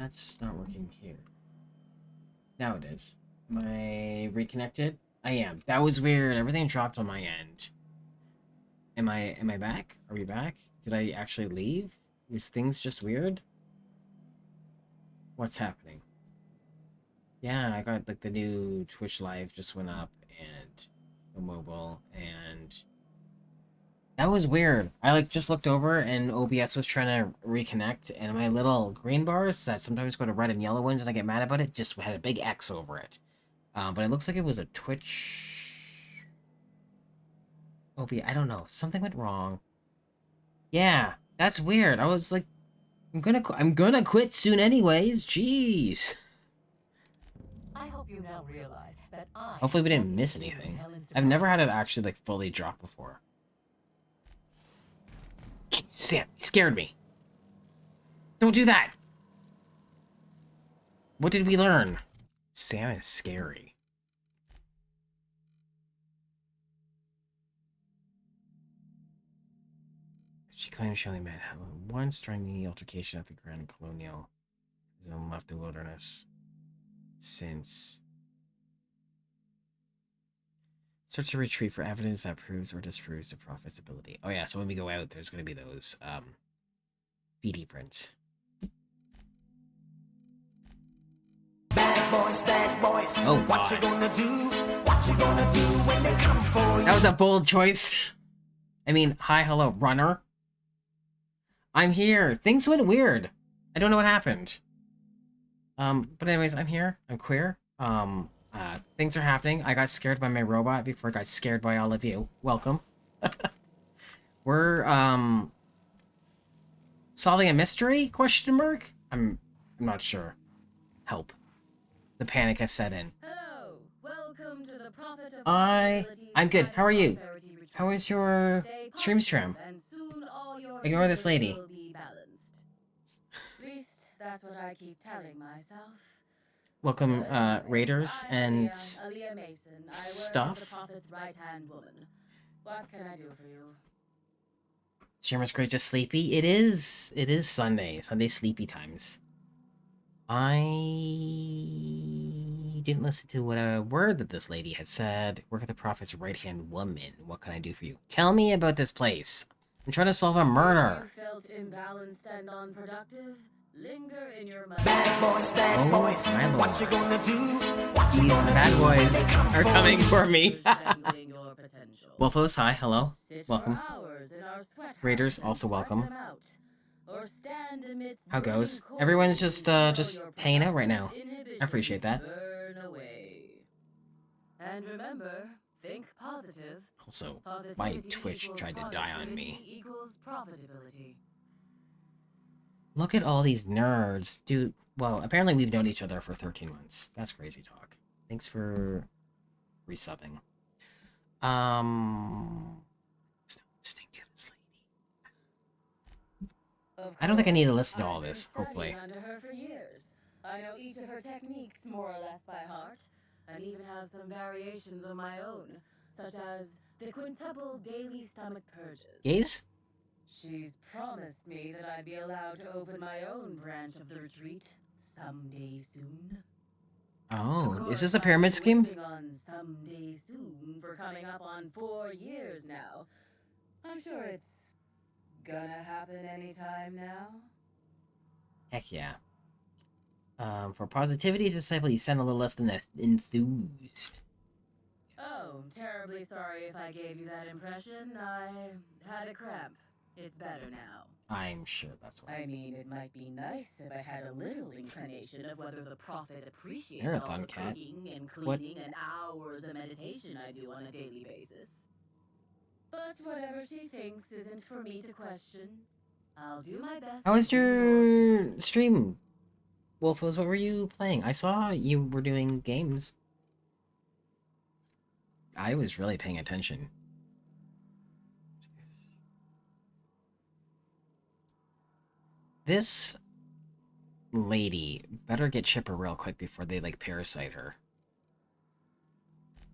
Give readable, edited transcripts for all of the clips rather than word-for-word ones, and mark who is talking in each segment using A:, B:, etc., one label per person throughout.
A: That's not working here. Now it is. Am I reconnected? I am. That was weird. Everything dropped on my end. Am I back? Are we back? Did I actually leave? Is things just weird? What's happening? Yeah, I got like the new Twitch Live just went up and the mobile and that was weird. I like just looked over and OBS was trying to reconnect and my little green bars that sometimes go to red and yellow ones and I get mad about it just had a big X over it. But it looks like it was a Twitch OBS. I don't know. Something went wrong. Yeah, that's weird. I was like, I'm gonna quit soon anyways. Jeez.
B: I hope you now realize that
A: Hopefully we didn't miss anything. I've never had it actually like fully drop before. Sam, you scared me. Don't do that. What did we learn? Sam is scary. She claims she only met Helen once during the altercation at the Grand Colonial. And left the wilderness since. Search to retreat for evidence that proves or disproves the prophet's ability. Oh yeah, so when we go out, there's going to be those VD prints.
C: Bad boys.
A: Oh,
C: what
A: God.
C: you gonna do? What you gonna do when they come for you?
A: That was a bold choice. I mean, hi, hello, runner. I'm here. Things went weird. I don't know what happened. But anyways, I'm here. I'm queer. Things are happening. I got scared by my robot before I got scared by all of you. Welcome. We're, solving a mystery? Question mark? I'm not sure. Help. The panic has set in.
B: Hello, welcome to the Prophet of
A: I'm good. How are you? How is your stream?
B: And soon all your
A: Ignore this lady.
B: will be balanced. At least that's what I keep telling myself.
A: Welcome, raiders
B: I
A: and
B: Aaliyah Mason. I work as the
A: stuff.
B: Prophet's right-hand woman. What can I do for you?
A: Streamer's great, just sleepy. It is Sunday. Sunday sleepy times. I didn't listen to what a word that this lady had said. Work at the Prophet's right-hand woman. What can I do for you? Tell me about this place. I'm trying to solve a murder.
B: You felt imbalanced and unproductive? Linger in your
C: Bad boys.
A: My lord.
C: What you gonna do? What you
A: These
C: gonna
A: bad
C: do when
A: boys
C: they come
A: are
C: for
A: coming
C: you?
A: for me.
B: Strangling your potential.
A: Wolfos, hi, hello.
B: Sit
A: Welcome.
B: for hours in our sweat house
A: Raiders,
B: and
A: also
B: sweat
A: welcome.
B: them out. Or stand amidst
A: How
B: burning
A: goes?
B: coals
A: Everyone's just
B: until your
A: hanging out right now.
B: productive
A: I appreciate that.
B: inhibitions burn away. And remember, think positive.
A: Also, my
B: Positivity
A: Twitch
B: equals
A: tried to die on
B: productivity
A: me.
B: equals profitability.
A: Look at all these nerds. Dude, well, apparently we've known each other for 13 months. That's crazy talk. Thanks for resubbing. It's not listening to this lady. I don't think I need to listen to all this, hopefully.
B: I've been studying under her for years. I know each of her techniques more or less by heart, and even have some variations of my own, such as the quintuple daily stomach purges.
A: Gaze?
B: She's promised me that I'd be allowed to open my own branch of the retreat someday soon.
A: Oh, is this a pyramid scheme?
B: I've been working on someday soon for coming up on 4 years now. I'm sure it's gonna happen anytime now.
A: Heck yeah. For positivity disciple, you sound a little less than enthused.
B: Oh, terribly sorry if I gave you that impression. I had a cramp. It's better now.
A: I'm sure that's what.
B: I mean, it might be nice if I had a little inclination of whether the prophet appreciated
A: Marathon
B: all the
A: cat.
B: cooking and
A: What?
B: cleaning and hours of meditation I do on a daily basis. But whatever she thinks isn't for me to question. I'll do my best.
A: How was
B: to do
A: your stream, Wolfos? What were you playing? I saw you were doing games. I was really paying attention. This lady better get Chipper real quick before they, like, parasite her.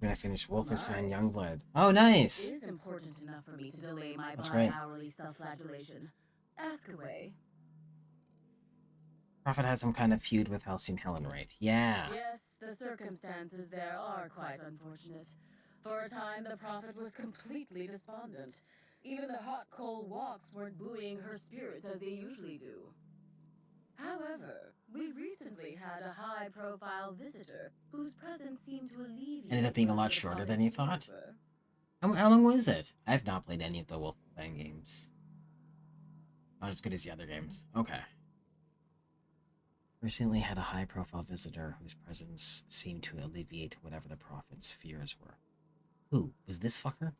A: When I finish Wolfus and Youngblood. Oh, nice!
B: It is important enough for me to delay my
A: That's right.
B: bi-hourly self-flagellation. Ask away.
A: Prophet had some kind of feud with Halcyon Helen, right? Yeah.
B: Yes, the circumstances there are quite unfortunate. For a time, the Prophet was completely despondent. Even the hot coal walks weren't buoying her spirits as they usually do. However, we recently had a high-profile visitor whose presence seemed to alleviate
A: Ended up being a lot
B: whatever the
A: shorter
B: Prophet's
A: than you
B: fears
A: thought.
B: were.
A: How long was it? I've not played any of the Wolfenstein games. Not as good as the other games. Okay. Recently had a high-profile visitor whose presence seemed to alleviate whatever the Prophet's fears were. Who? Was this fucker?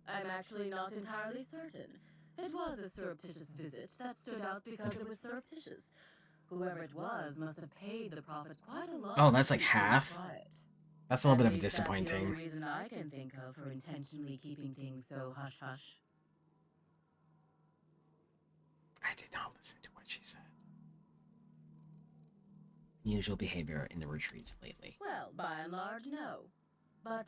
B: I'm actually not entirely certain. It was a surreptitious visit that stood out because it was surreptitious. Whoever it was must have paid the Prophet quite a lot.
A: Oh, that's
B: to
A: like
B: keep things
A: half?
B: quiet.
A: That's a little
B: At
A: bit of
B: least that's the only
A: disappointing.
B: reason I can think of for intentionally keeping things so hush-hush.
A: I did not listen to what she said. Unusual behavior in the retreat lately.
B: Well, by and large, no. But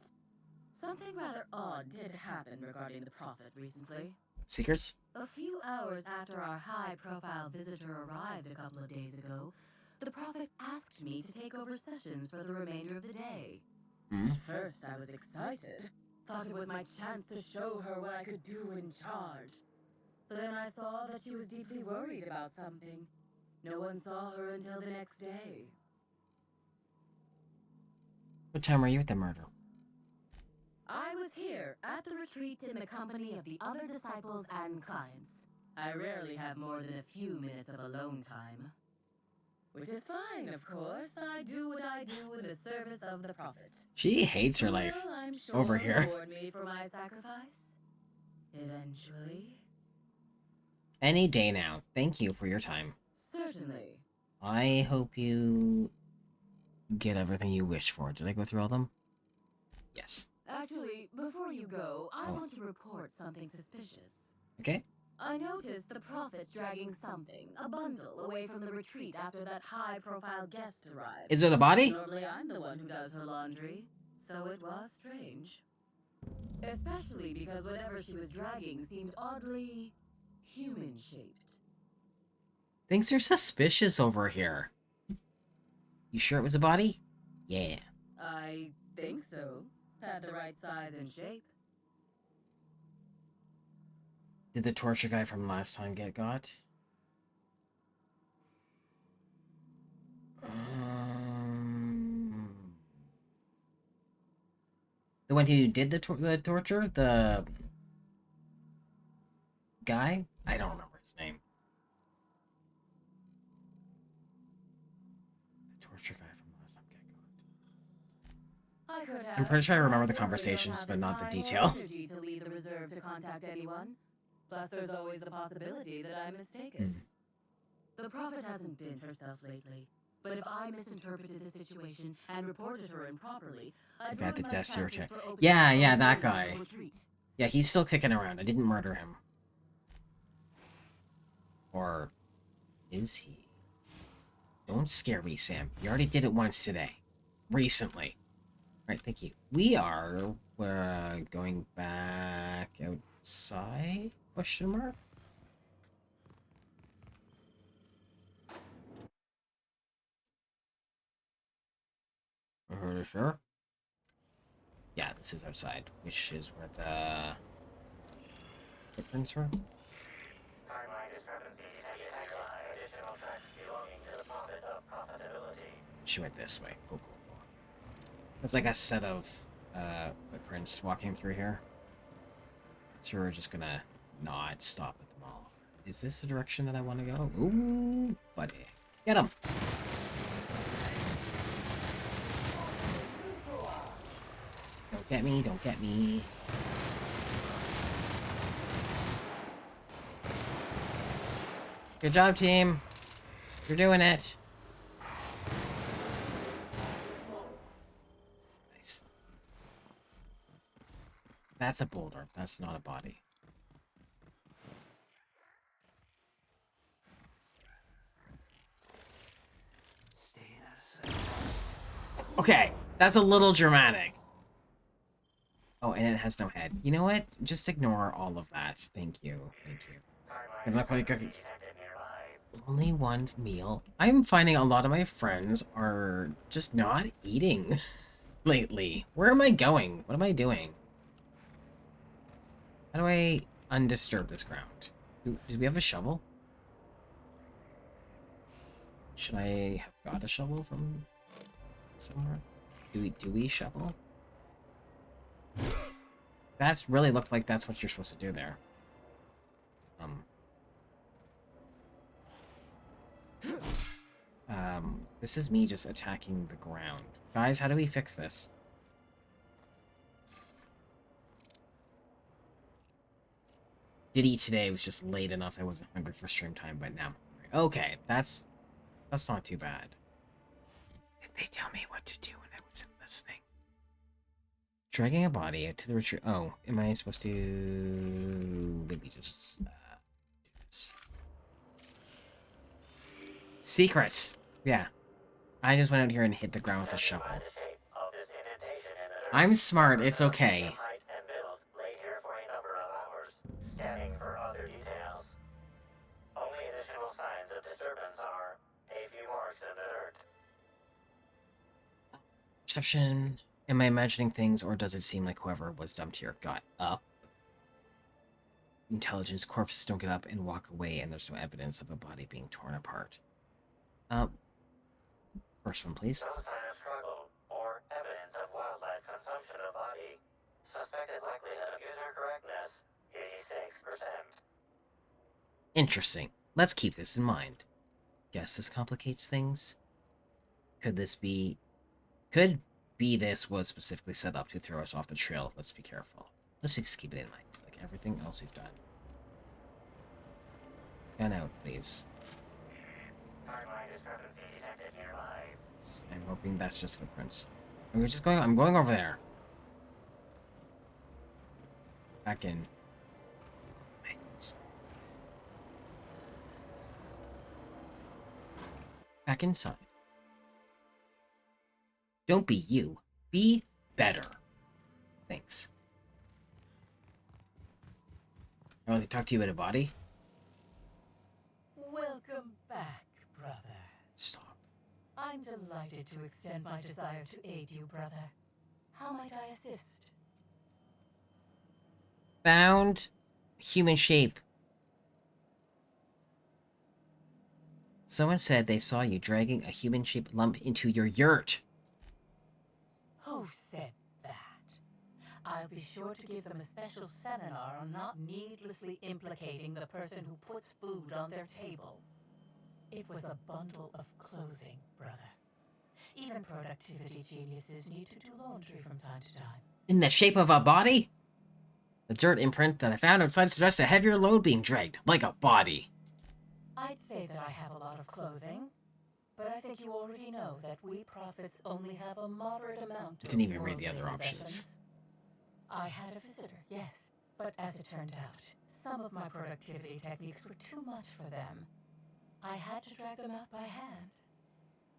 B: something rather odd did happen regarding the Prophet recently.
A: Secrets?
B: A few hours after our high-profile visitor arrived a couple of days ago, the Prophet asked me to take over sessions for the remainder of the day.
A: Hmm?
B: At first, I was excited. Thought it was my chance to show her what I could do in charge. But then I saw that she was deeply worried about something. No one saw her until the next day.
A: What time were you at the murder?
B: I was here at the retreat in the company of the other disciples and clients. I rarely have more than a few minutes of alone time. Which is fine, of course. I do what I do in the service of the Prophet.
A: She hates her life.
B: Well, I'm sure
A: over
B: will
A: here.
B: reward me for my sacrifice. Eventually.
A: Any day now. Thank you for your time.
B: Certainly.
A: I hope you get everything you wish for. Did I go through all of them? Yes.
B: Actually, before you go, I
A: Oh.
B: want to report something suspicious.
A: Okay.
B: I noticed the Prophet's dragging something, a bundle, away from the retreat after that high-profile guest arrived.
A: Is it a body?
B: Normally I'm the one who does her laundry, so it was strange. Especially because whatever she was dragging seemed oddly human-shaped.
A: Things are suspicious over here. You sure it was a body? Yeah.
B: I think so. Had the right size and shape.
A: Did the torture guy from last time get got? The one who did the torture? The guy? I don't remember his name. The torture guy from last time get got. I'm pretty sure I remember the conversations, but not the detail.
B: Energy to leave the reserve to contact anyone. Plus, there's always the possibility that I'm mistaken. The Prophet hasn't been herself lately. But if I misinterpreted the situation and reported her improperly, I'd
A: Got the
B: ruin my
A: death
B: chances
A: check.
B: for opening
A: Yeah,
B: my
A: yeah,
B: own
A: that
B: medical
A: guy.
B: retreat.
A: Yeah, he's still kicking around. I didn't murder him. Or is he? Don't scare me, Sam. You already did it once today. Recently. Alright, thank you. We are going back outside? Question mark? Sure. Yeah, this is outside, which is where the footprints were.
C: Timeline discrepancy detected by additional tracks belonging to the Prophet of Profitability.
A: She went this way. Cool, cool, cool. There's like a set of footprints walking through here. So we're just gonna not stop at them all. Is this the direction that I want to go? Ooh, buddy. Get him! Don't get me, don't get me. Good job, team. You're doing it. Nice. That's a boulder. That's not a body. Okay, that's a little dramatic. Oh, and it has no head. You know what? Just ignore all of that. Thank you. Thank you. I'm not quite good.
C: Detected nearby.
A: Only one meal. I'm finding a lot of my friends are just not eating lately. Where am I going? What am I doing? How do I undisturb this ground? Do we have a shovel? Should I have got a shovel from somewhere? Do we shovel? That's really looked like that's what you're supposed to do there. Um, this is me just attacking the ground. Guys, how do we fix this? Did eat today, it was just late enough I wasn't hungry for stream time, but now I'm hungry. Okay, that's not too bad. Did they tell me what to do when I wasn't listening? Dragging a body to the retreat. Oh, am I supposed to maybe just do this? Secrets. Yeah, I just went out here and hit the ground with a shovel.
C: By the shape of this indentation in the dirt,
A: I'm smart. It's
C: observe
A: okay.
C: the height and build laid here for a number of hours, scanning for other details. Only additional signs of disturbance are a few marks in the dirt.
A: Perception. Am I imagining things, or does it seem like whoever was dumped here got up? Intelligence. Corpses don't get up and walk away, and there's no evidence of a body being torn apart. First one, please.
C: No sign of struggle or evidence of wildlife consumption of body. Suspected likelihood of user correctness, 86%.
A: Interesting. Let's keep this in mind. Guess this complicates things. Could this was specifically set up to throw us off the trail? Let's be careful. Let's just keep it in mind, like everything else we've done. Gun out, please.
C: Timeline discrepancy detected nearby.
A: I'm hoping that's just footprints. I'm going over there. Back in. Back inside. Don't be you. Be better. Thanks. I want to talk to you about a body.
B: Welcome back, brother.
A: Stop.
B: I'm delighted to extend my desire to aid you, brother. How might I assist?
A: Found human shape. Someone said they saw you dragging a human-shaped lump into your yurt.
B: Who said that? I'll be sure to give them a special seminar on not needlessly implicating the person who puts food on their table. It was a bundle of clothing, brother. Even productivity geniuses need to do laundry from time to time.
A: In the shape of a body? The dirt imprint that I found outside suggests a heavier load being dragged, like a body.
B: I'd say that I have a lot of clothing, but I think you already know that we prophets only have a moderate amount of
A: Didn't even read the
B: worldly
A: other
B: possessions.
A: options.
B: I had a visitor, yes, but as it turned out, some of my productivity techniques were too much for them. I had to drag them out by hand.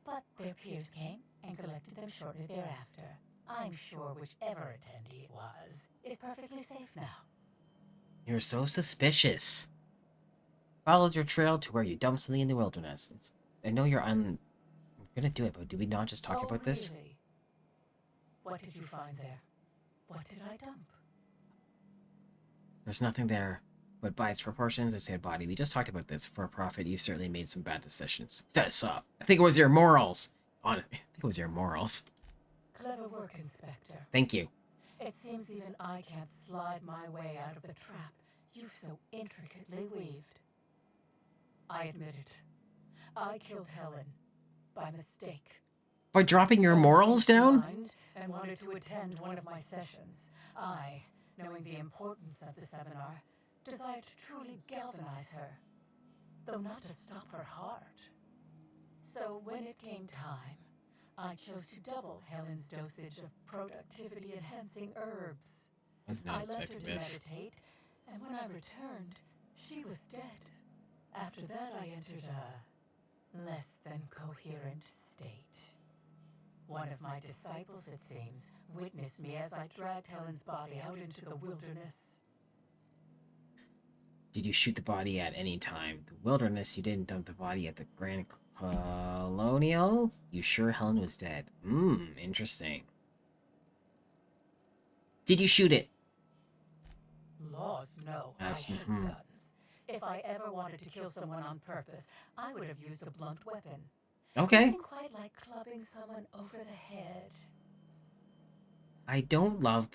B: But their peers came and collected them shortly thereafter. I'm sure whichever attendee it was is perfectly safe now.
A: You're so suspicious. Followed your trail to where you dumped something in the wilderness. I know you're I'm gonna do it, but did we not just talk about this?
B: Really? What did you find there? What did I dump?
A: There's nothing there, but by its proportions, it's a body. We just talked about this. For a prophet, you've certainly made some bad decisions. Fess up. I think it was your morals. Honestly, I think it was your morals.
B: Clever work, Inspector.
A: Thank you.
B: It seems even I can't slide my way out of the trap you've so intricately weaved. I admit it. I killed Helen. By mistake.
A: By dropping your
B: When
A: morals
B: she changed her
A: down?
B: mind and wanted to attend one of my sessions, I, knowing the importance of the seminar, desired to truly galvanize her, though not to stop her heart. So when it came time, I chose to double Helen's dosage of productivity-enhancing herbs.
A: I was not
B: I left her
A: expecting
B: to
A: this.
B: meditate, and when I returned, she was dead. After that, I entered a less than coherent state. One of my disciples, it seems, witnessed me as I dragged Helen's body out into the wilderness.
A: Did you shoot the body at any time? The wilderness, you didn't dump the body at the Grand Colonial? You sure Helen was dead? Interesting. Did you shoot it?
D: Laws, no. I
A: Asked
D: hate guns. If I ever wanted to kill someone on purpose, I would have used a blunt weapon.
A: Okay.
D: Nothing quite like clubbing someone over the head.
A: I don't love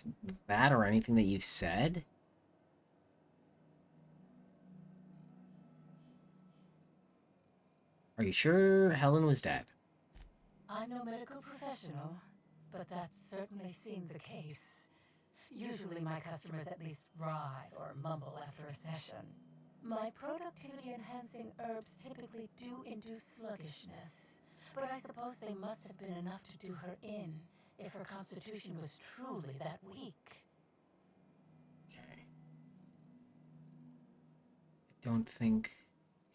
A: that or anything that you've said. Are you sure Helen was dead?
D: I'm no medical professional, but that certainly seemed the case. Usually my customers at least writhe or mumble after a session. My productivity-enhancing herbs typically do induce sluggishness, but I suppose they must have been enough to do her in if her constitution was truly that weak.
A: Okay. I don't think...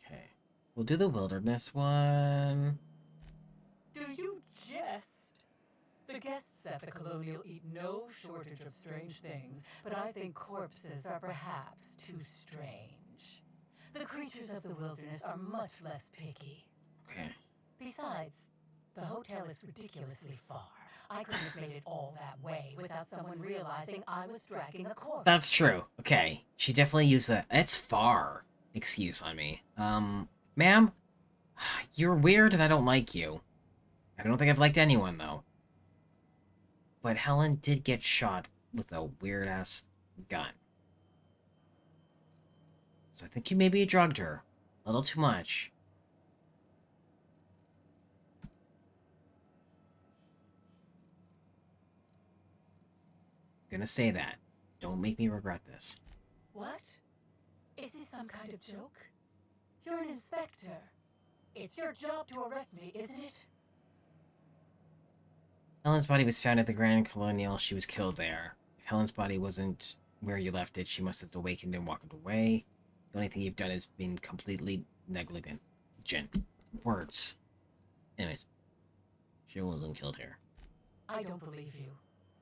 A: Okay. We'll do the wilderness one.
D: Do you jest? The guests at the Colonial eat no shortage of strange things, but I think corpses are perhaps too strange. The creatures of the wilderness are much less picky.
A: Okay.
D: Besides, the hotel is ridiculously far. I couldn't have made it all that way without someone realizing I was dragging a corpse.
A: That's true. Okay. She definitely used that. It's far. Excuse on me. Ma'am? You're weird and I don't like you. I don't think I've liked anyone, though. But Helen did get shot with a weird-ass gun. So I think you maybe drugged her. A little too much. I'm gonna say that. Don't make me regret this.
D: What? Is this some kind of joke? You're an inspector. It's your job to arrest me, isn't it?
A: Helen's body was found at the Grand Colonial. She was killed there. If Helen's body wasn't where you left it, she must have awakened and walked away. The only thing you've done is been completely negligent. Words. Anyways. She wasn't killed here.
D: I don't believe you.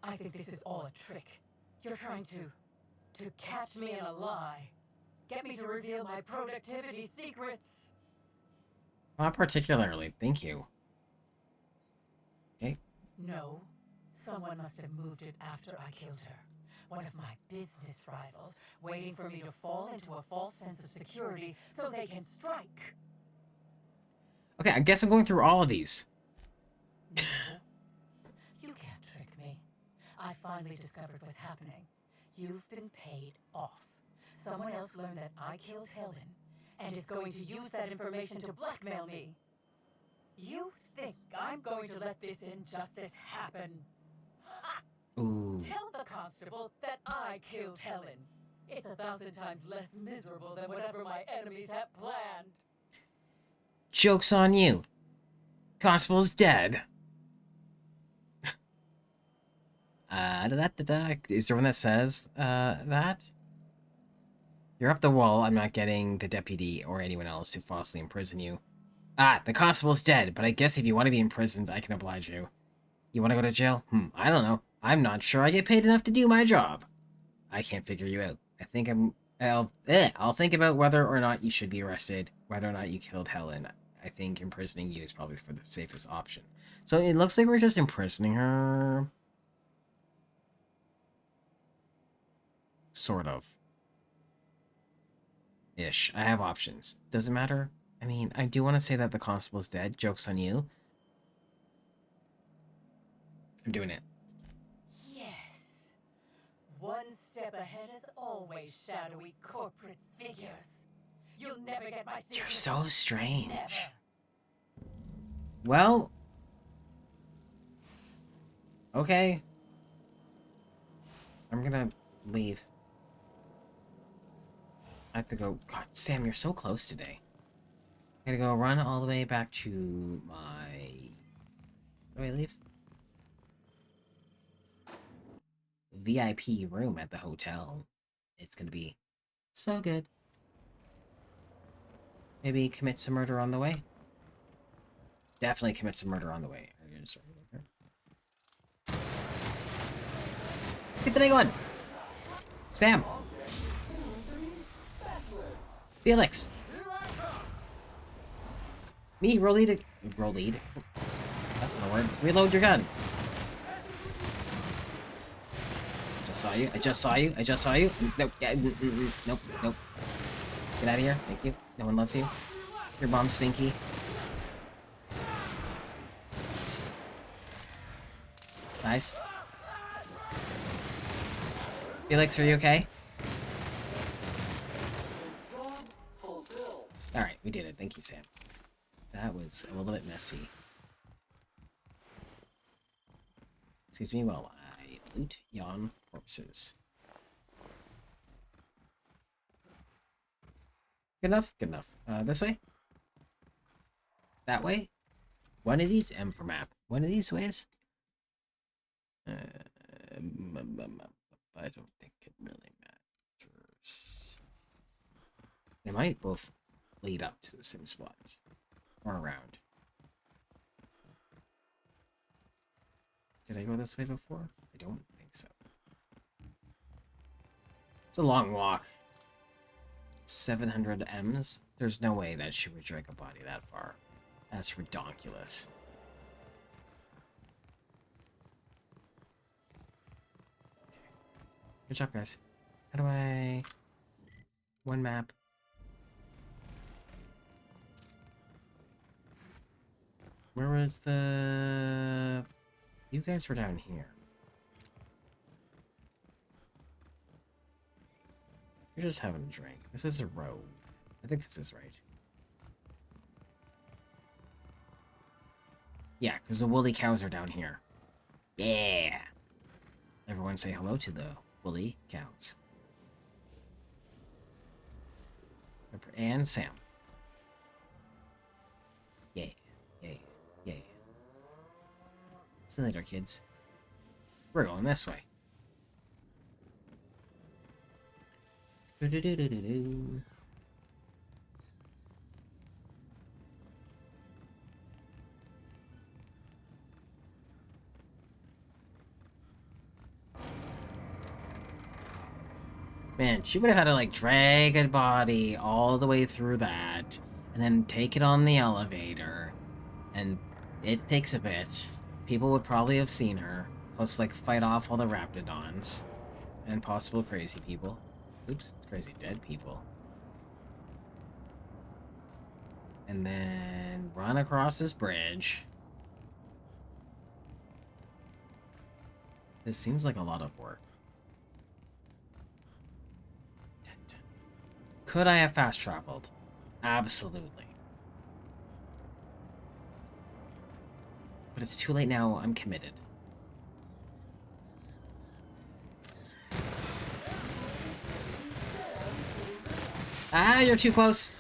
D: I think this is all a trick. You're trying to catch me in a lie. Get me to reveal my productivity secrets.
A: Not particularly. Thank you. Okay.
D: No. Someone must have moved it after I killed her. One of my business rivals, waiting for me to fall into a false sense of security so they can strike.
A: Okay, I guess I'm going through all of these.
D: No. You can't trick me. I finally discovered what's happening. You've been paid off. Someone else learned that I killed Helen and is going to use that information to blackmail me. You think I'm going to let this injustice happen? Ha!
A: Ooh.
D: Tell the constable that I killed Helen. It's 1,000 times less miserable than whatever my enemies have planned.
A: Joke's on you. Constable's dead. Is there one that says, that? You're up the wall. I'm not getting the deputy or anyone else to falsely imprison you. Ah, the constable's dead, but I guess if you want to be imprisoned, I can oblige you. You want to go to jail? I don't know. I'm not sure I get paid enough to do my job. I can't figure you out. I'll think about whether or not you should be arrested, whether or not you killed Helen. I think imprisoning you is probably for the safest option. So it looks like we're just imprisoning her. Sort of. Ish. I have options. Does it matter? I mean, I do want to say that the constable's dead. Joke's on you. I'm doing it.
D: Yes. One step ahead as always, shadowy corporate figures. You'll never get my secrets.
A: You're so strange.
D: Never.
A: Well. Okay. I'm gonna leave. I have to go. God, Sam, you're so close today. I gotta go run all the way back to my... Where do I leave? VIP room at the hotel. It's gonna be so good. Maybe commit some murder on the way? Definitely commit some murder on the way. Get the big one! Sam! Felix! Me, roll lead. Roll lead? That's not a word. Reload your gun. Just saw you. I just saw you. I just saw you. Nope. Yeah, nope. Nope. Get out of here. Thank you. No one loves you. Your mom's stinky. Nice. Felix, are you okay? Alright, we did it. Thank you, Sam. That was a little bit messy. Excuse me while I loot yon corpses. Good enough? Good enough. This way? That way? One of these? M for map. One of these ways? I don't think it really matters. They might both lead up to the same spot. Or around. Did I go this way before? I don't think so. It's a long walk. 700 M's? There's no way that she would drag a body that far. That's redonkulous. Okay. Good job, guys. How do I... One map. Where was the... You guys were down here. You're just having a drink. This is a road. I think this is right. Yeah, because the woolly cows are down here. Yeah! Everyone say hello to the woolly cows. And Sam. Yay. Yay. Yay. See you later, kids. We're going this way. Do-do-do-do-do-do. Man, she would have had to, like, drag a body all the way through that, and then take it on the elevator, and it takes a bit. People would probably have seen her, plus, like, fight off all the raptidons, and possible crazy people. Oops, crazy dead people. And then run across this bridge. This seems like a lot of work. Could I have fast traveled? Absolutely. But it's too late now. I'm committed. Ah, you're too close.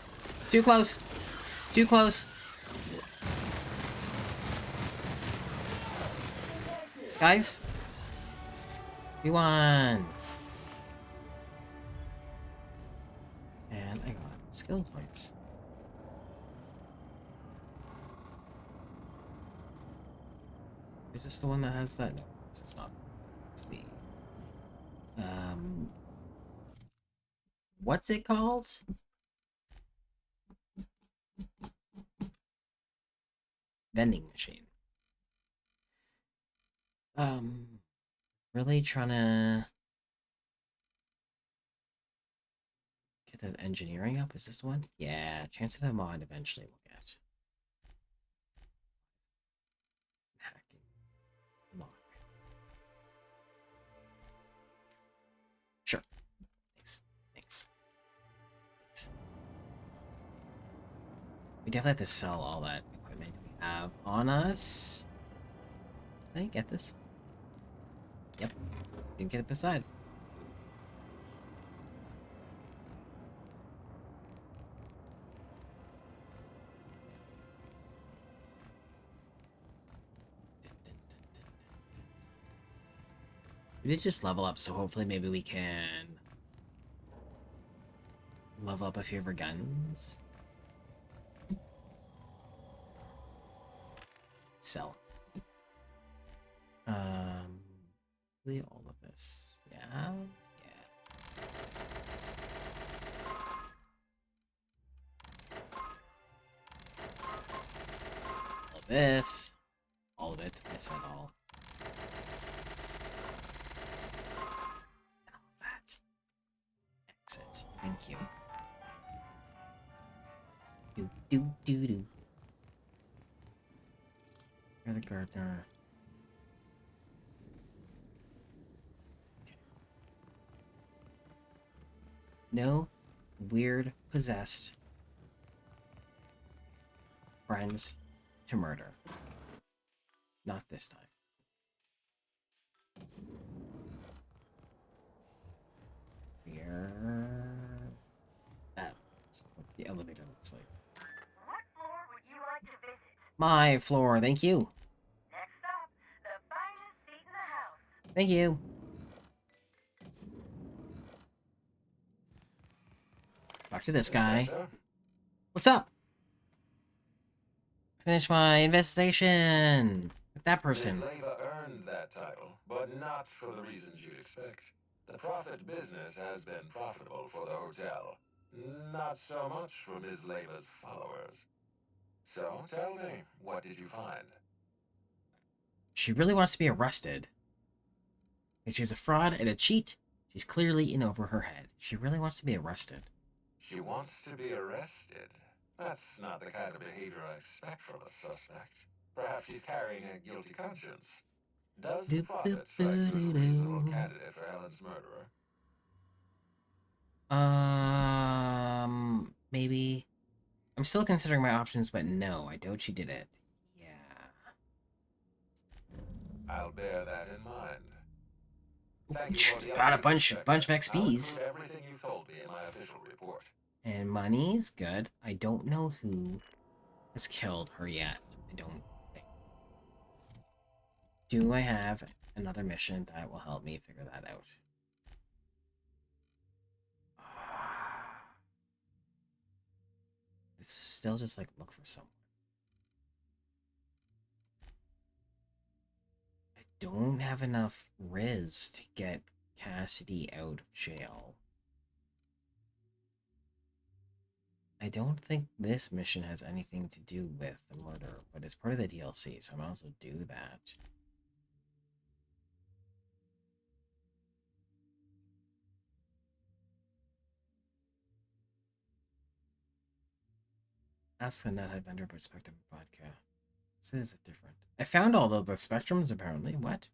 A: Too close. Too close. Guys? We won. And I got skill points. Is this the one that has that? No, this is not. It's the... What's it called? Vending machine. Really trying to get that engineering up. Is this the one? Yeah, chance of a mod eventually we'll get. Hacking. Lock. Sure. Thanks. Thanks. Thanks. We definitely have to sell all that equipment we have on us. Did I get this? Yep. Didn't get it beside. We did just level up, so hopefully maybe we can level up a few of our guns. Sell. Really all of this. Yeah. Yeah. this. All of it. I said all. And all of that. Exit. Thank you. Do do do do. You're the gardener. Okay. No weird possessed friends to murder. Not this time. Here. That's what the elevator looks like.
E: What floor would you like to visit?
A: My floor, thank you.
E: Next stop, the finest seat in the house.
A: Thank you. Talk to this guy.
F: Inspector,
A: What's up? Finish my investigation with that
F: Ms.
A: person.
F: Leva earned that title, but not for the reasons you'd expect. The profit business has been profitable for the hotel. Not so much for Ms. Leva's followers. So, tell me, what did you find?
A: She really wants to be arrested. If she's a fraud and a cheat, she's clearly in over her head. She really wants to be arrested.
F: She wants to be arrested. That's not the kind of behavior I expect from a suspect. Perhaps she's carrying a guilty conscience. Does the prophet strike you as a reasonable candidate for Helen's murderer?
A: Maybe. I'm still considering my options, but no, I doubt she did it. Yeah.
F: I'll bear that in mind. Thank you for the
A: Got a
F: update,
A: bunch
F: Inspector.
A: of
F: I'll
A: XPs.
F: include everything you've told me in my official report.
A: And money's good. I don't know who has killed her yet. I don't think. Do I have another mission that will help me figure that out? It's still just like look for someone. I don't have enough Riz to get Cassidy out of jail. I don't think this mission has anything to do with the murder, but it's part of the DLC, so I might also do that. Ask the Nuthead vendor perspective vodka. This is different. I found all of the spectrums apparently. What?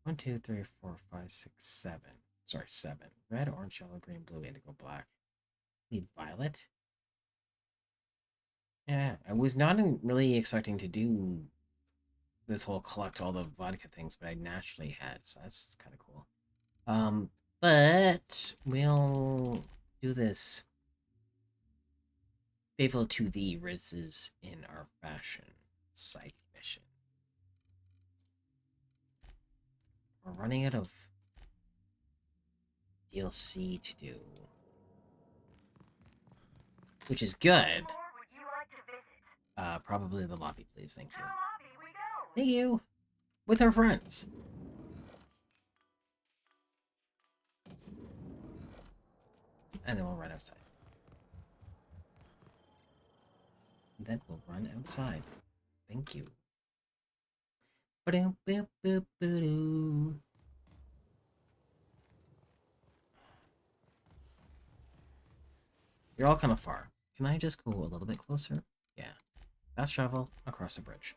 A: 1, 2, 3, 4, 5, 6, 7. Sorry, 7. Red, orange, yellow, green, blue, indigo, black. Need violet? Yeah, I was not really expecting to do this whole collect all the vodka things, but I naturally had, so that's kind of cool. But we'll do this. Faithful to thee, Riz's in our fashion. Side mission. We're running out of DLC to do. Which is good.
E: What floor would you like to visit?
A: Probably the lobby, please. Thank
E: To
A: you.
E: the lobby we go.
A: Thank you. With our friends. And then we'll run outside. And then we'll run outside. Thank you. Ba-doo-boop-boop-boop-doo. You're all kind of far. Can I just go a little bit closer? Yeah. Fast travel across the bridge.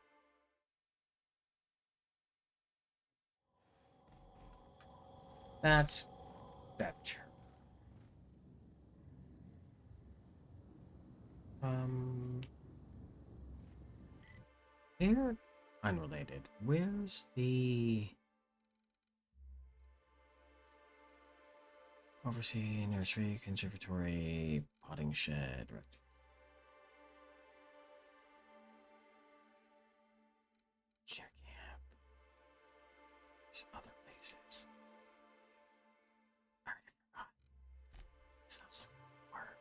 A: That's better. Where? Unrelated. Where's the oversea nursery, conservatory, potting shed? Right. Cheer camp. There's other places. I already forgot. Sounds like work.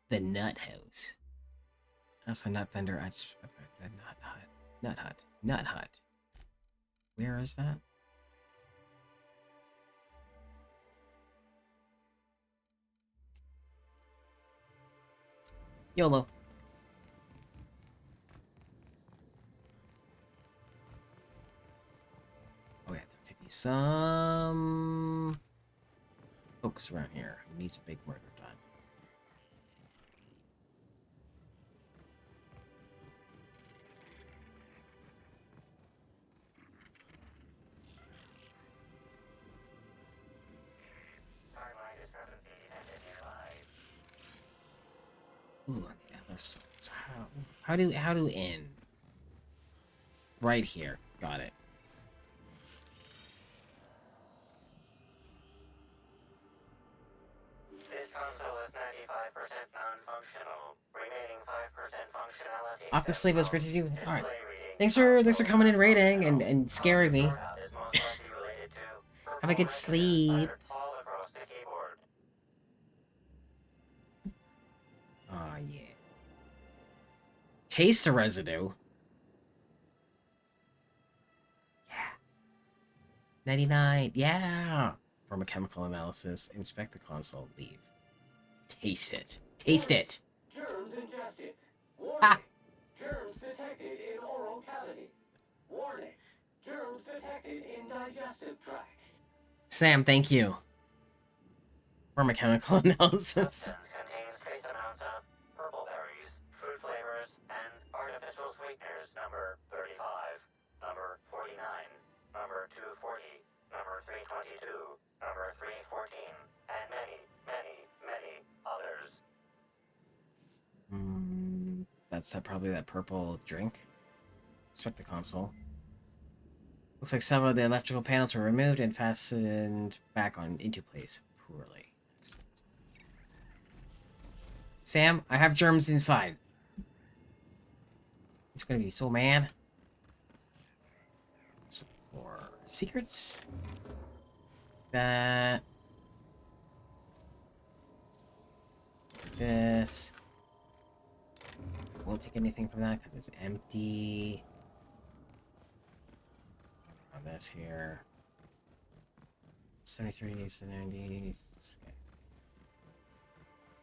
A: The Nut House. That's the nut vendor at the Nut Hut. Nut Hut. Nut Hut. Where is that? YOLO. some folks around here who needs a big murder done.
C: Timeline discrepancy detected nearby.
A: Ooh, on the other side. So how do end? Right here. Got it.
C: This console is 95% non-functional, remaining 5% functionality.
A: Off to sleep. It was great to see you. All right.
C: Display reading
A: Thanks for coming and raiding and scaring me.
C: Shortout is most likely related to
A: Have a good
C: purple
A: sleep.
C: splattered all across the keyboard.
A: Oh yeah. Taste the residue. Yeah. 99. Yeah. From a chemical analysis, inspect the console, leave. Taste it. Taste it.
C: Germs ingested.
A: Ha!
C: Germs detected in oral cavity. Warning. Germs detected in digestive tract.
A: Sam, thank you. From a chemical analysis.
C: Substance contains trace amounts of purple berries, fruit flavors, and artificial sweeteners number 35, number 49, number 240, number 322, number 314, and many, many, many others.
A: That's probably that purple drink. Inspect the console. Looks like several of the electrical panels were removed and fastened back on into place poorly. Sam, I have germs inside. It's gonna be so mad. So for secrets. That. This. Won't take anything from that because it's empty. On this here. 73, 70. Okay.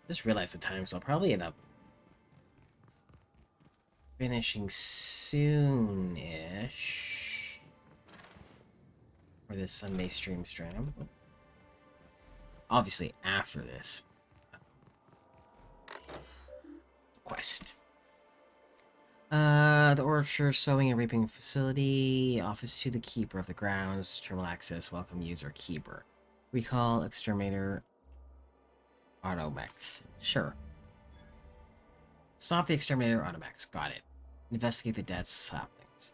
A: Just realized the time, so I'll probably end up finishing soon-ish for this Sunday stream. Obviously after this quest. The orchard, sowing and reaping facility, office to the keeper of the grounds, terminal access, welcome user keeper. Recall exterminator automax. Sure. Stop the exterminator automax. Got it. Investigate the dead saplings.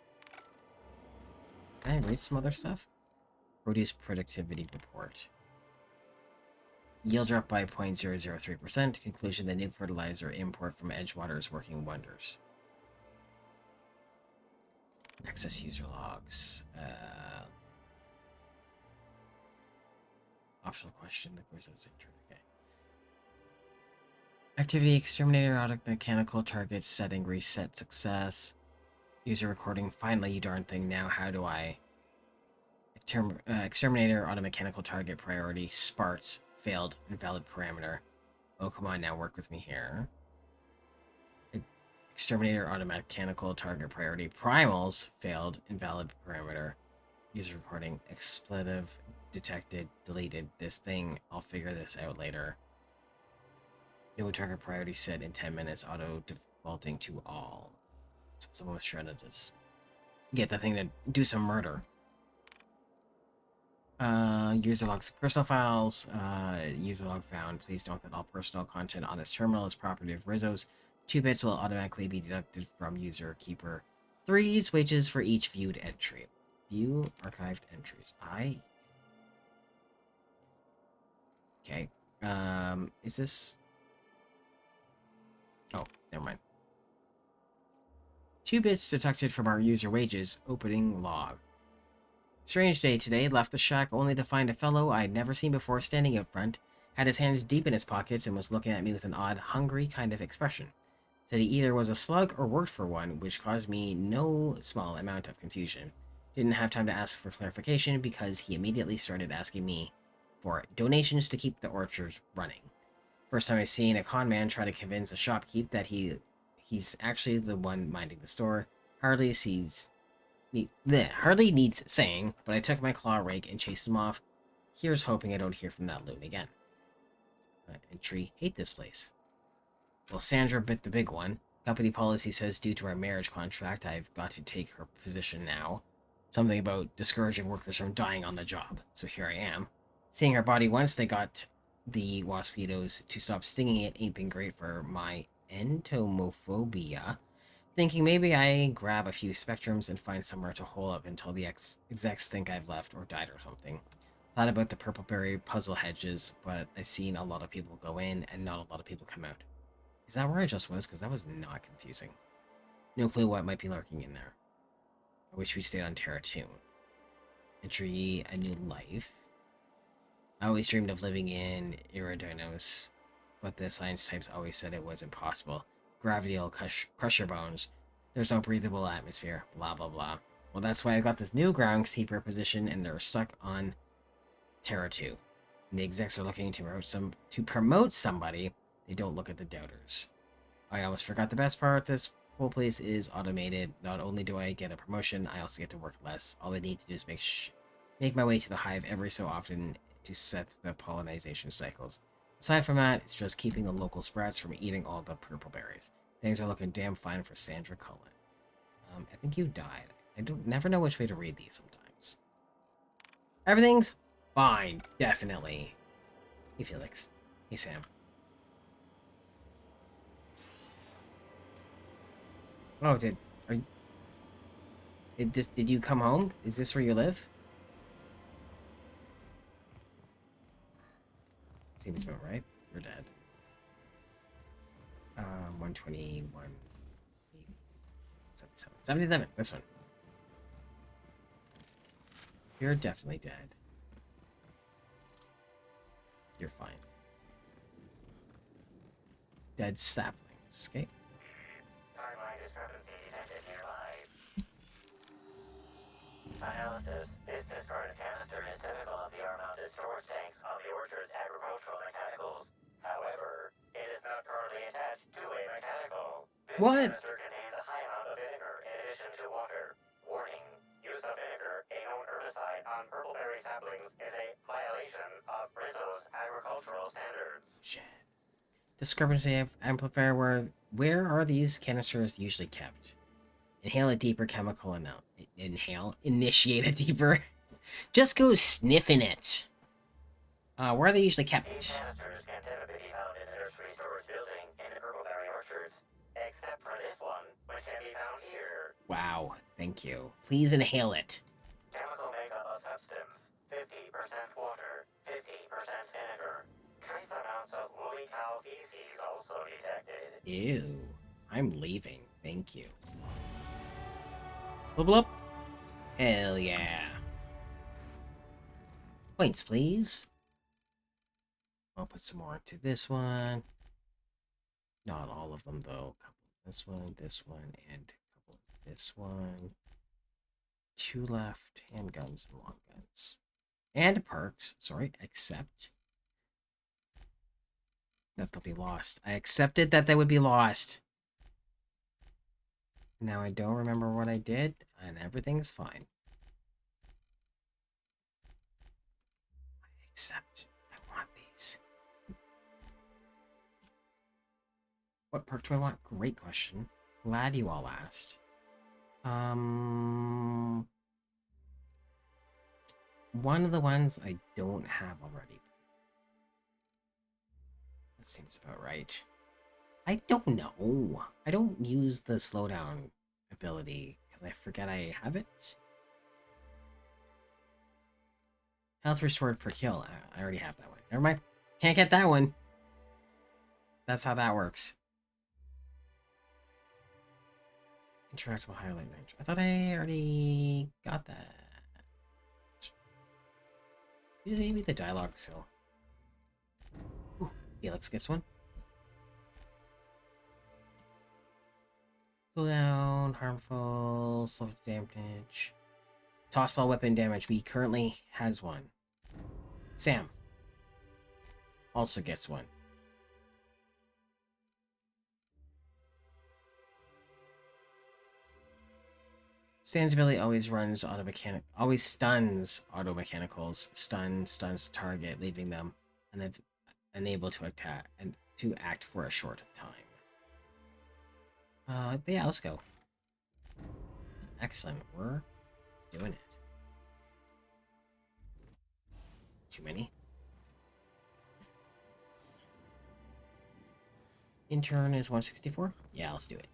A: Can I read some other stuff? Produce productivity report. Yields are up by 0.003%. Conclusion: the new fertilizer import from Edgewater is working wonders. Access user logs. Optional question. The quiz is okay. Activity exterminator auto mechanical targets setting reset success. User recording. Finally, you darn thing. Now, how do I? Exterminator auto mechanical target priority. Sparts failed. Invalid parameter. Oh, come on now. Work with me here. Exterminator auto-mechanical target priority. Primals failed. Invalid parameter. User recording. Expletive detected. Deleted. This thing. I'll figure this out later. New target priority set in 10 minutes. Auto defaulting to all. So someone was trying to just get the thing to do some murder. User logs personal files. User log found. Please note that all personal content on this terminal is property of Rizzo's. 2 bits will automatically be deducted from user keeper. 3's wages for each viewed entry. View archived entries. Okay. Is this... Oh, never mind. 2 bits deducted from our user wages. Opening log. Strange day today. Left the shack only to find a fellow I'd never seen before standing out front. Had his hands deep in his pockets and was looking at me with an odd, hungry kind of expression. Said he either was a slug or worked for one, which caused me no small amount of confusion. Didn't have time to ask for clarification because he immediately started asking me for donations to keep the orchards running. First time I seen a con man try to convince a shopkeep that he's actually the one minding the store. Hardly sees hardly needs saying, but I took my claw rake and chased him off. Here's hoping I don't hear from that loon again. Entry, hate this place. Well, Sandra bit the big one. Company policy says due to our marriage contract, I've got to take her position now. Something about discouraging workers from dying on the job. So here I am. Seeing her body once they got the waspitos to stop stinging it ain't been great for my entomophobia. Thinking maybe I grab a few spectrums and find somewhere to hole up until the execs think I've left or died or something. Thought about the purpleberry puzzle hedges, but I've seen a lot of people go in and not a lot of people come out. Is that where I just was? Because that was not confusing. No clue what might be lurking in there. I wish we stayed on Terra 2. Entry, a new life. I always dreamed of living in Iridinos, but the science types always said it was impossible. Gravity will crush your bones. There's no breathable atmosphere. Blah, blah, blah. Well, that's why I got this new groundskeeper position, and they're stuck on Terra 2. And the execs are looking to promote somebody. They don't look at the doubters. I almost forgot the best part. This whole place is automated. Not only do I get a promotion, I also get to work less. All I need to do is make my way to the hive every so often to set the pollination cycles. Aside from that, it's just keeping the local sprats from eating all the purple berries. Things are looking damn fine for Sandra Cullen. I think you died. I don't never know which way to read these sometimes. Everything's fine, definitely. Hey, Felix. Hey, Sam. Oh, did you come home? Is this where you live? Seems about right. You're dead. 121. 77. 77. This one. You're definitely dead. You're fine. Dead saplings. Okay.
C: Timeline discrepancy detected nearby. Analysis. This discarded canister is typical of the R-mounted storage tanks on the orchard's agricultural mechanicals. However, it is not currently attached to a mechanical. This
A: What?
C: canister contains a high amount of vinegar in addition to water. Warning. Use of vinegar, a known herbicide, on purpleberry saplings is a violation of Rizzo's agricultural standards.
A: Shit. Discrepancy of amplifier. Where are these canisters usually kept? Inhale a deeper chemical initiate a deeper. Just go sniffing it. Where are they usually kept?
C: These canisters can typically be found in the nursery storage building in the purpleberry orchards, except for this one, which can be found here.
A: Wow, thank you. Please inhale it.
C: Chemical makeup of substance: 50% water, 50% vinegar. Trace amounts of woolly cow feces also detected.
A: Ew. I'm leaving. Thank you. Blub blub. Hell yeah. Points, please. I'll put some more into this one. Not all of them, though. This one, and a couple of this one. 2 left. Handguns and long guns. And perks. Sorry, except that they'll be lost. I accepted that they would be lost. Now I don't remember what I did, and everything's fine. Except I want these. What perk do I want? Great question. Glad you all asked. One of the ones I don't have already. That seems about right. I don't know. I don't use the slowdown ability because I forget I have it. Health restored per kill. I already have that one. Never mind. Can't get that one. That's how that works. Interactable highlight range. I thought I already got that. Maybe the dialogue still. Ooh, Felix gets one. Cooldown, harmful, slow damage. Tossball weapon damage. We currently has one. Sam also gets one. Stan's ability always runs auto mechanic, always stuns auto mechanicals. Stuns the target, leaving them unable to attack and to act for a short time. Yeah, let's go. Excellent, we're doing it. Too many. Intern is 164. Yeah, let's do it.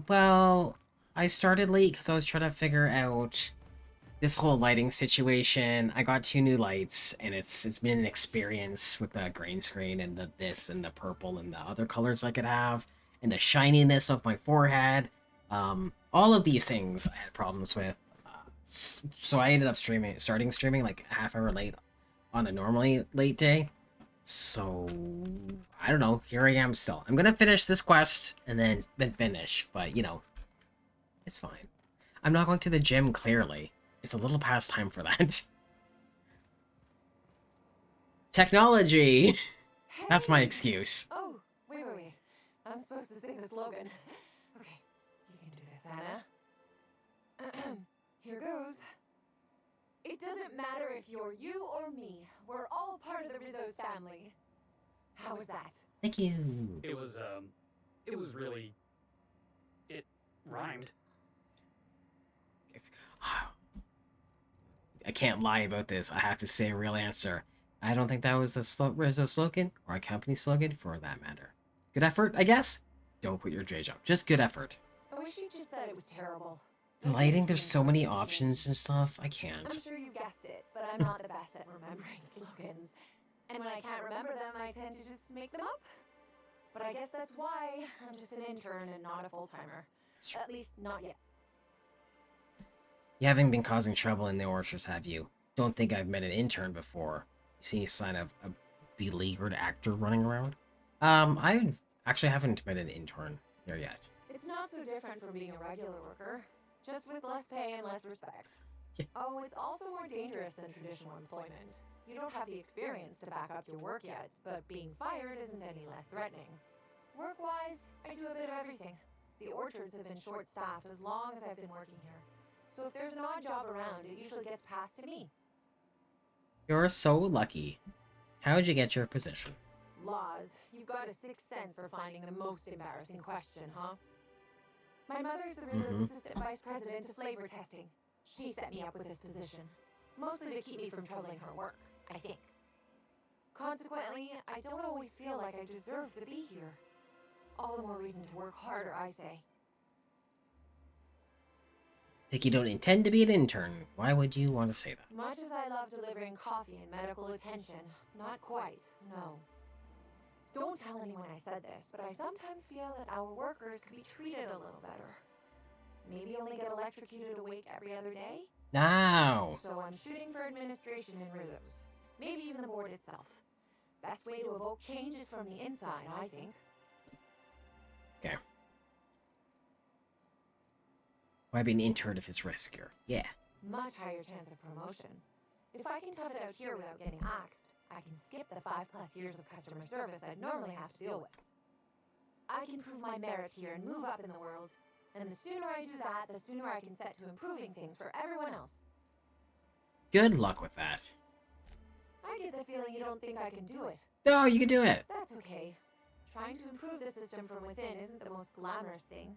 A: Well, I started late because I was trying to figure out this whole lighting situation. I got 2 new lights, and it's been an experience with the green screen and the this and the purple and the other colors I could have, and the shininess of my forehead. All of these things I had problems with. So I ended up starting streaming like a half hour late on a normally late day. So I don't know. Here I am still. I'm gonna finish this quest and then finish, but you know, it's fine. I'm not going to the gym, clearly. It's a little past time for that. Technology! That's my
G: Hey!
A: excuse.
G: Oh, wait. I'm supposed to sing the slogan. Okay, you can do this, Anna. Here goes. It doesn't matter if you're you or me. We're all part of the Rizzo's family. How was that?
A: Thank you.
H: It was really. It rhymed.
A: I can't lie about this. I have to say a real answer. I don't think that was a Rizzo slogan, or a company slogan for that matter. Good effort, I guess? Don't quit your day job. Just good effort.
G: I wish you just said it was terrible.
A: Lighting, there's so many options and stuff. I can't.
G: I'm sure you guessed it, but I'm not the best at remembering slogans. And when I can't remember them, I tend to just make them up. But I guess that's why I'm just an intern and not a full-timer. At least, not yet.
A: You haven't been causing trouble in the orchards, have you? Don't think I've met an intern before. You see a sign of a beleaguered actor running around? I actually haven't met an intern here yet.
G: It's not so different from being a regular worker, just with less pay and less respect.
A: Yeah.
G: Oh, it's also more dangerous than traditional employment. You don't have the experience to back up your work yet, but being fired isn't any less threatening. Work-wise, I do a bit of everything. The orchards have been short-staffed as long as I've been working here. So if there's an odd job around, it usually gets passed to me.
A: You're so lucky. How'd you get your position?
G: Laws, you've got a sixth sense for finding the most embarrassing question, huh? My mother's the Rizzo's assistant vice president of flavor testing. She set me up with this position, mostly to keep me from troubling her work, I think. Consequently, I don't always feel like I deserve to be here. All the more reason to work harder, I say.
A: Think you don't intend to be an intern. Why would you want to say that?
G: Much as I love delivering coffee and medical attention, not quite, no. Don't tell anyone I said this, but I sometimes feel that our workers could be treated a little better. Maybe only get electrocuted awake every other day?
A: Now.
G: So I'm shooting for administration in Rizzo's. Maybe even the board itself. Best way to evoke change is from the inside, I think.
A: Okay. Why be an intern if it's riskier? Yeah.
G: Much higher chance of promotion. If I can tough it out here without getting axed, I can skip the 5+ years of customer service I'd normally have to deal with. I can prove my merit here and move up in the world. And the sooner I do that, the sooner I can set to improving things for everyone else.
A: Good luck with that.
G: I get the feeling you don't think I can do it.
A: No, you can do it.
G: That's okay. Trying to improve the system from within isn't the most glamorous thing.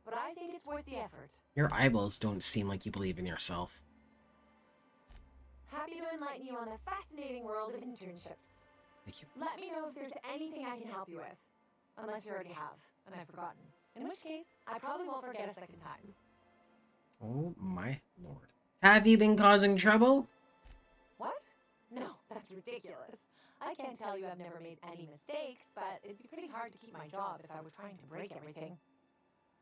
G: But I think it's worth the effort.
A: Your eyeballs don't seem like you believe in yourself.
G: Happy to enlighten you on the fascinating world of internships.
A: Thank you.
G: Let me know if there's anything I can help you with. Unless you already have, and I've forgotten. In which case, I probably won't forget a second time.
A: Oh my lord. Have you been causing trouble?
G: What? No, that's ridiculous. I can't tell you I've never made any mistakes, but it'd be pretty hard to keep my job if I were trying to break everything.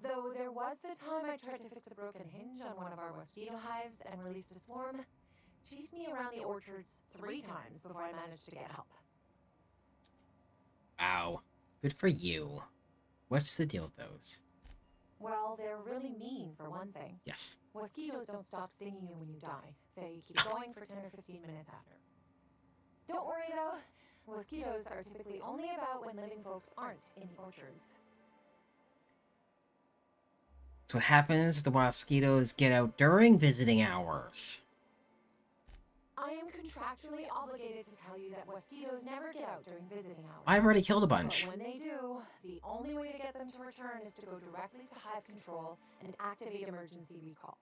G: Though there was the time I tried to fix a broken hinge on one of our mosquito hives and released a swarm. Chased me around the orchards 3 times before I managed to get help.
A: Ow. Good for you. What's the deal with those?
G: Well, they're really mean, for one thing.
A: Yes.
G: Mosquitoes don't stop stinging you when you die. They keep going for 10 or 15 minutes after. Don't worry, though. Mosquitoes are typically only about when living folks aren't in the orchards.
A: So what happens if the mosquitoes get out during visiting hours?
G: I am contractually obligated to tell you that mosquitoes never get out during visiting hours.
A: I've already killed a bunch.
G: But when they do, the only way to get them to return is to go directly to hive control and activate emergency recall.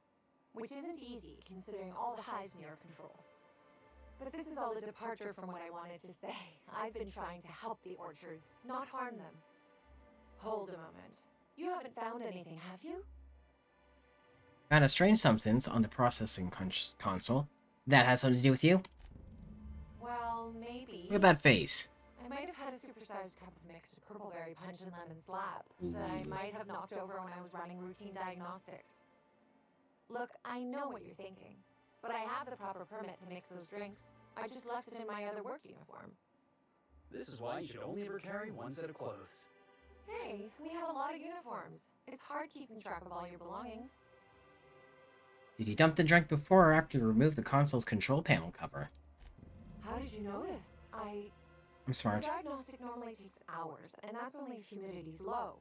G: Which isn't easy, considering all the hives near control. But this is all a departure from what I wanted to say. I've been trying to help the orchards, not harm them. Hold a moment. You haven't found anything, have you?
A: Found a strange substance on the processing console. That has something to do with you?
G: Well, maybe.
A: Look at that face.
G: I might have had a supersized cup of mixed purpleberry punch and lemon slab that I might have knocked over when I was running routine diagnostics. Look, I know what you're thinking, but I have the proper permit to mix those drinks. I just left it in my other work uniform.
H: This is why you should only ever carry one set of clothes.
G: Hey, we have a lot of uniforms. It's hard keeping track of all your belongings.
A: Did you dump the drink before or after you removed the console's control panel cover?
G: How did you notice?
A: I'm
G: The
A: smart.
G: diagnostic normally takes hours, and that's only if humidity's low.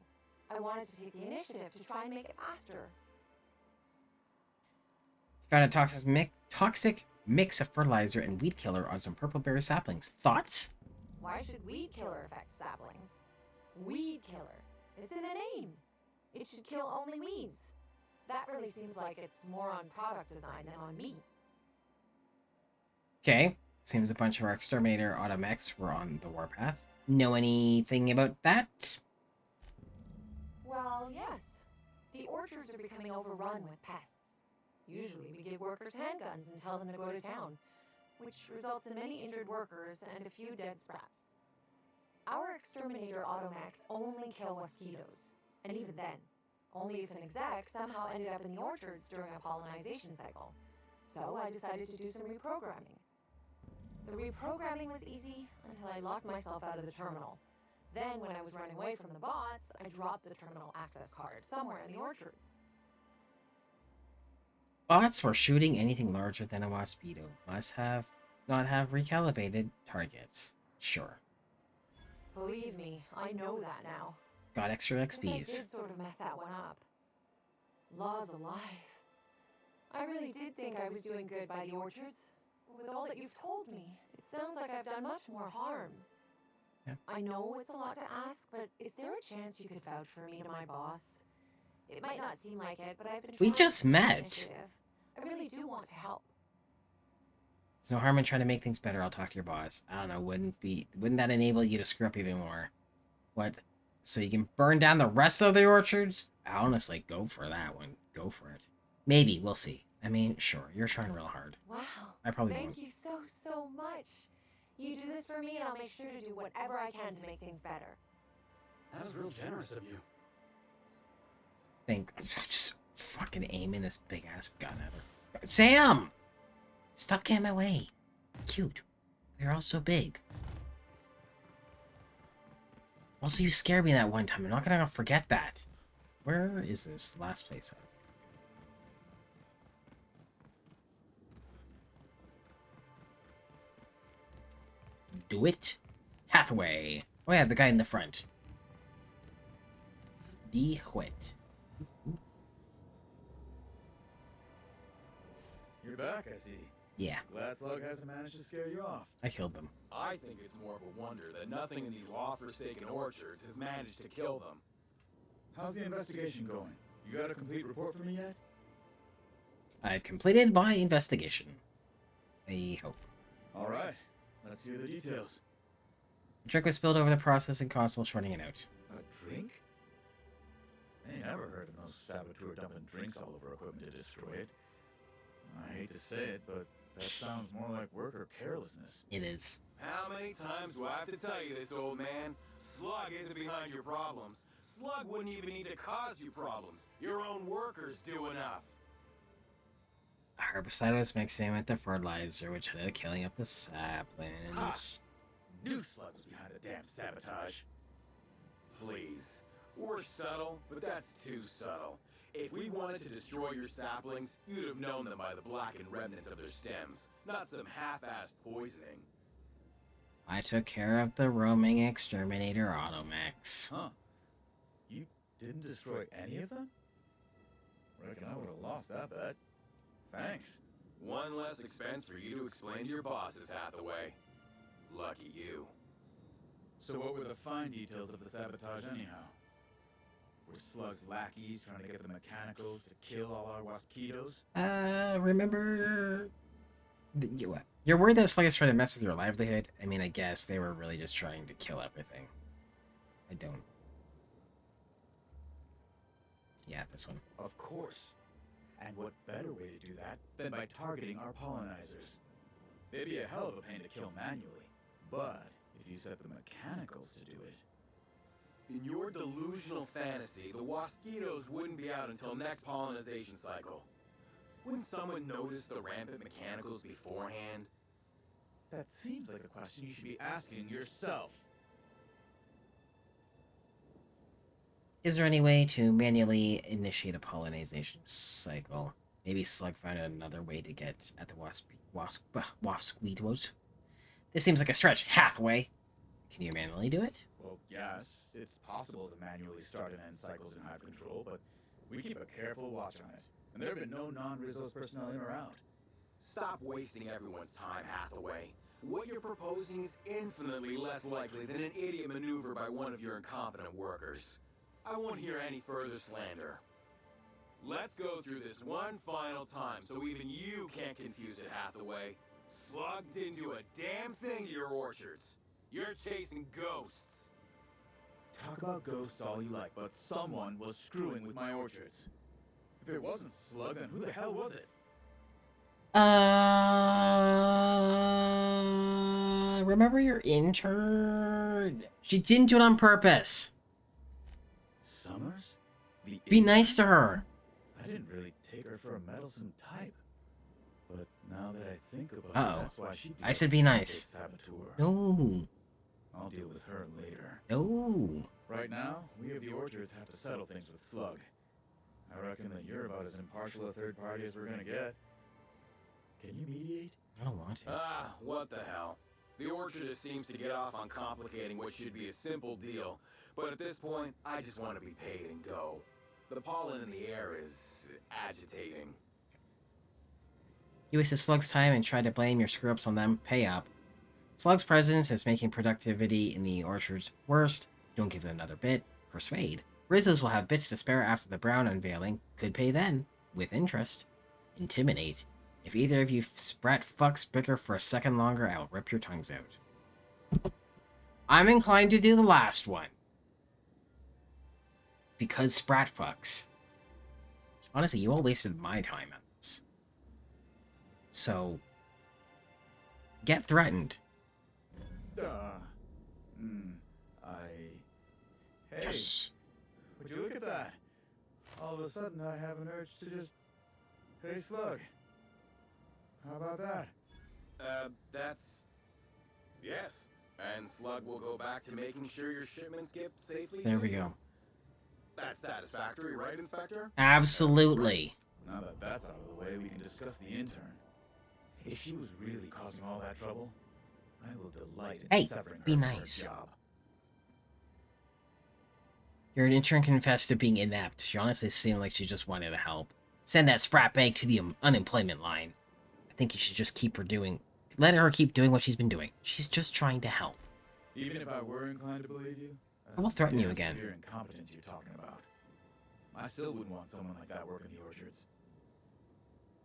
G: I wanted to take the initiative to try and make it faster.
A: Found a toxic mix of fertilizer and weed killer on some purpleberry saplings. Thoughts?
G: Why should weed killer affect saplings? Weed killer. It's in the name. It should kill only weeds. That really seems like it's more on product design than on me.
A: Okay. Seems a bunch of our exterminator automechs were on the warpath. Know anything about that?
G: Well, yes. The orchards are becoming overrun with pests. Usually we give workers handguns and tell them to go to town, which results in many injured workers and a few dead sprats. Our exterminator automechs only kill mosquitoes, and even then, only if an exec somehow ended up in the orchards during a pollinization cycle. So I decided to do some reprogramming. The reprogramming was easy until I locked myself out of the terminal. Then, when I was running away from the bots, I dropped the terminal access card somewhere in the orchards.
A: Bots were shooting anything larger than a mosquito. Must not have recalibrated targets. Sure.
G: Believe me, I know that now.
A: Got extra
G: Guess I
A: XPs.
G: did sort of mess that one up. Laws alive. I really did think I was doing good by the orchards. With all that you've told me, it sounds like I've done much more harm.
A: Yeah.
G: I know it's a lot to ask, but is there a chance you could vouch for me to my boss? It might not seem like it, but I've been
A: We
G: trying
A: just
G: to take
A: met.
G: initiative. I really do want to help.
A: There's no harm in trying to make things better. I'll talk to your boss. I don't know, wouldn't that enable you to screw up even more? What? So you can burn down the rest of the orchards? I honestly go for that one. Go for it. Maybe, we'll see. I mean, sure, you're trying real hard.
G: Wow.
A: I probably
G: Thank
A: won't.
G: you so much. You do this for me, and I'll make sure to do whatever I can to make things better.
H: That was real generous of you.
A: Think just fucking aiming this big ass gun at her. Sam! Stop getting in my way. Cute. We're all so big. Also, you scared me that one time. I'm not gonna forget that. Where is this last place at? Do it. Hathaway. Oh yeah, the guy in the front. DeWitt.
I: You're back, I see.
A: Yeah,
I: Glad Slug hasn't managed to scare you off.
A: I killed them.
J: I think it's more of a wonder that nothing in these law-forsaken orchards has managed to kill them.
I: How's the investigation going? You got a complete report for me yet?
A: I've completed my investigation. I hope.
I: All right. Let's hear the details.
A: The drink was spilled over the processing console, shorting it out.
I: A drink? I ain't never heard of no saboteur dumping drinks all over equipment to destroy it. I hate to say it, but that sounds more like worker carelessness.
A: It is.
J: How many times do I have to tell you this, old man? Slug isn't behind your problems. Slug wouldn't even need to cause you problems. Your own workers do enough.
A: Herbicide was mixing with the fertilizer, which ended up killing up the saplings.
I: Knew Slug was behind the damn sabotage.
J: please. We're subtle, but that's too subtle. If we wanted to destroy your saplings, you'd have known them by the blackened remnants of their stems, not some half-assed poisoning.
A: I took care of the roaming exterminator automechs.
I: Huh. You didn't destroy any of them? Reckon I would have lost that bet. Thanks.
J: One less expense for you to explain to your bosses, Hathaway. Lucky you.
I: So what were the fine details of the sabotage anyhow? Were Slug's lackeys trying to get the mechanicals to kill all our Waskitos?
A: Remember... You're worried that Slug is trying to mess with your livelihood? I mean, I guess they were really just trying to kill everything. I don't... Yeah, this one.
I: Of course. And what better way to do that than by targeting our pollinizers? They'd be a hell of a pain to kill manually, but if you set the mechanicals to do it...
J: In your delusional fantasy, the Waskitos wouldn't be out until next pollinization cycle. Wouldn't someone notice the rampant mechanicals beforehand?
I: That seems like a question you should be asking yourself.
A: Is there any way to manually initiate a pollination cycle? Maybe Slug found another way to get at the Waskitos. This seems like a stretch. Hathaway, can you manually do it?
I: Well, yes, it's possible to manually start and end cycles in Hive Control, but we keep a careful watch on it. And there have been no non-Rizzo's personnel in or out.
J: Stop wasting everyone's time, Hathaway. What you're proposing is infinitely less likely than an idiot maneuver by one of your incompetent workers. I won't hear any further slander. Let's go through this one final time so even you can't confuse it, Hathaway. Slug didn't do a damn thing to your orchards. You're chasing ghosts.
I: Talk about ghosts all you like, but someone was screwing with my orchards. If it wasn't Slug, then who the hell was it?
A: Remember your intern? She didn't do it on purpose.
I: Summers?
A: Be nice to her.
I: I didn't really take her for a meddlesome type. But now that I think about
A: Uh-oh.
I: it, that's why she
A: I said be nice.
I: Saboteur.
A: No.
I: I'll deal with her later.
A: No.
I: Right now, we of the orchards have to settle things with Slug. I reckon that you're about as impartial a third party as we're gonna get. Can you mediate?
A: I don't want to.
J: What the hell? The orchardist seems to get off on complicating what should be a simple deal, but at this point, I just want to be paid and go. The pollen in the air is agitating.
A: You wasted Slug's time and tried to blame your screw-ups on them. Pay up. Slug's presence is making productivity in the orchards worse. Don't give it another bit. Persuade. Rizzo's will have bits to spare after the Brown unveiling. Could pay then. With interest. Intimidate. If either of you sprat fucks bicker for a second longer, I'll rip your tongues out. I'm inclined to do the last one. Because sprat fucks. Honestly, you all wasted my time on this. So, get threatened.
I: Hey,
A: Yes.
I: would you look at that? All of a sudden, I have an urge to just... Hey, Slug. How about that?
J: That's... Yes. And Slug will go back to making sure your shipments get safely
A: There
J: to
A: we
J: you.
A: go.
J: That's satisfactory, right, Inspector?
A: Absolutely.
I: Now that that's out of the way, we can discuss the intern. If she was really causing all that trouble, I will delight in
A: Hey,
I: severing her
A: be
I: from
A: nice.
I: her job.
A: Your intern confessed to being inept. She honestly seemed like she just wanted to help. Send that sprat bag to the unemployment line. I think you should just keep her doing... Let her keep doing what she's been doing. She's just trying to help.
I: Even if I were inclined to believe you,
A: I will threaten you
I: damn
A: again.
I: severe incompetence you're talking about. I still wouldn't want someone like that working the orchards.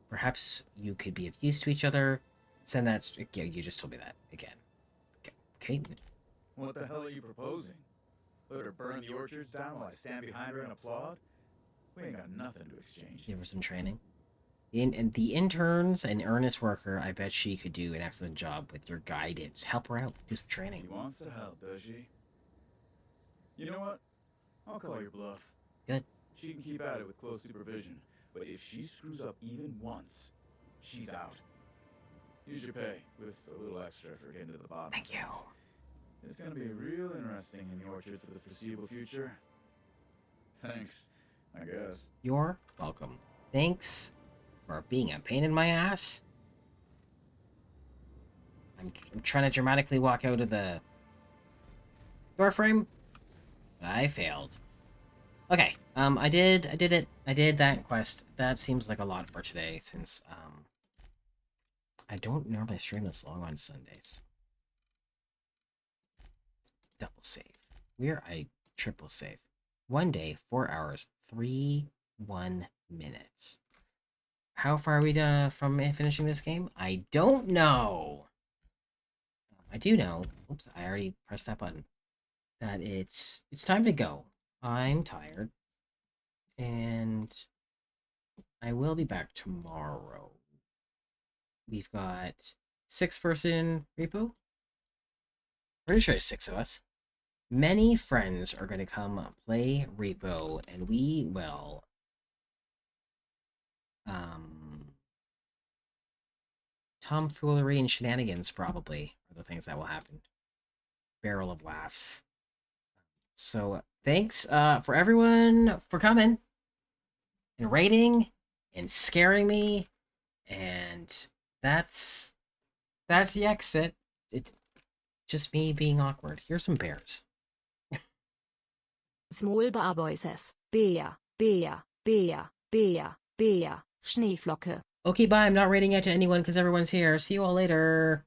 A: Perhaps you could be of use to each other. Send that... Yeah, you just told me that again. Okay.
I: What the hell are you proposing? Let her burn the orchards down while I stand behind her and applaud? We ain't got nothing to exchange.
A: Give her some training. The interns and earnest worker, I bet she could do an excellent job with your guidance. Help her out. Do some training.
I: She wants to help, does she? You know what? I'll call your bluff.
A: Good.
I: She can keep at it with close supervision, but if she screws up even once, she's out. Use your pay, with a little extra for getting to the bottom.
A: Thank you.
I: It's gonna be real interesting in the orchards for the foreseeable future. Thanks, I guess.
A: You're welcome. Thanks for being a pain in my ass. I'm trying to dramatically walk out of the door frame, but I failed. Okay, I did it. I did that quest. That seems like a lot for today, since, I don't normally stream this long on Sundays. Double save. Where I triple save. 1 day, 4 hours, 1 minutes. How far are we from finishing this game? I don't know. I do know. Oops, I already pressed that button. That it's time to go. I'm tired. And I will be back tomorrow. We've got 6-person repo. Pretty sure it's 6 of us. Many friends are going to come play repo, and we will tomfoolery and shenanigans probably are the things that will happen. Barrel of laughs. So thanks for everyone for coming and rating and scaring me, and that's the exit. It's just me being awkward. Here's some bears.
K: Small bar voices. Beer, beer, beer, beer, beer, Schneeflocke.
A: Okay, bye. I'm not rating out to anyone because everyone's here. See you all later.